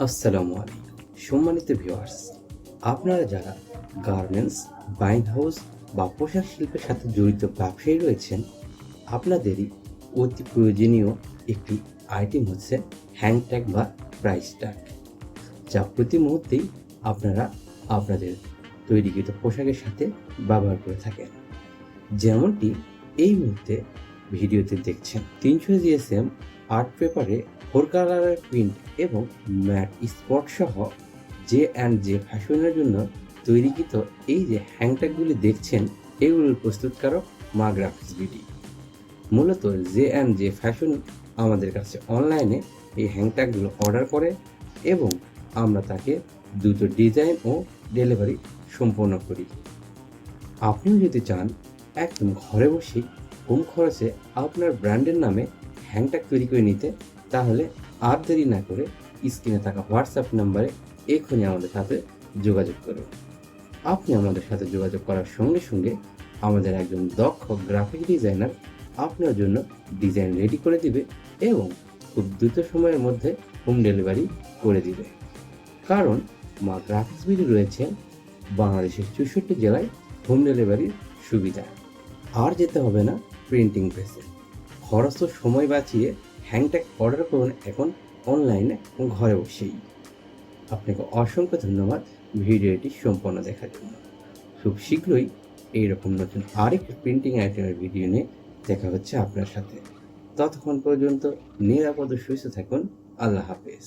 আসসালামু আলাইকুম সম্মানিত ভিউয়ার্স, আপনারা যারা গার্মেন্টস, বাইং হাউস বা পোশাক শিল্পের সাথে জড়িত ব্যবসায়ী রয়েছেন, আপনাদেরই অতি প্রয়োজনীয় একটি আইটেম হচ্ছে হ্যাংট্যাগ বা প্রাইস ট্যাগ, যা প্রতি মুহূর্তেই আপনারা আপনাদের তৈরিকৃত পোশাকের সাথে ব্যবহার করে থাকেন। যেমনটি এই মুহূর্তে ভিডিওতে দেখছেন, 300 জিএসএম আর্ট পেপারে 4 কালারের প্রিন্ট এবং ম্যাট স্পট সহ জে ফ্যাশনের জন্য তৈরিকৃত এই যে হ্যাংট্যাগগুলি দেখছেন, এগুলোর প্রস্তুতকারক maagraphcsbd। মূলত জে ফ্যাশন আমাদের কাছে অনলাইনে এই হ্যাংট্যাগগুলো অর্ডার করে এবং আমরা তাকে দ্রুত ডিজাইন ও ডেলিভারি সম্পন্ন করি। আপনিও যদি চান একদম ঘরে বসেই কম খরচে আপনার ব্র্যান্ডের নামে হ্যাংট্যাগ তৈরি করে নিতে, তাহলে আর দেরি না করে স্ক্রিনে থাকা হোয়াটসঅ্যাপ নাম্বারে এক্ষুনি আমাদের সাথে যোগাযোগ করুন। আপনি আমাদের সাথে যোগাযোগ করার সঙ্গে সঙ্গে আমাদের একজন দক্ষ গ্রাফিক ডিজাইনার আপনার জন্য ডিজাইন রেডি করে দিবে এবং খুব দ্রুত সময়ের মধ্যে হোম ডেলিভারি করে দিবে। কারণ maagraphcsbd রয়েছে বাংলাদেশের 64 জেলায় হোম ডেলিভারির সুবিধা। আর যেতে হবে না প্রিন্টিং প্রেসে। খরচ ও সময় বাঁচিয়ে হ্যাংট্যাগ অর্ডার করুন এখন অনলাইনে ঘরে বসেই। আপনাকে অসংখ্য ধন্যবাদ ভিডিওটি সম্পূর্ণ দেখার জন্য। খুব শীঘ্রই এইরকম নতুন আরেকটি প্রিন্টিং আইটেমের ভিডিও নিয়ে দেখা হচ্ছে আপনার সাথে। ততক্ষণ পর্যন্ত নিরাপদ ও সুস্থ থাকুন। আল্লাহ হাফেজ।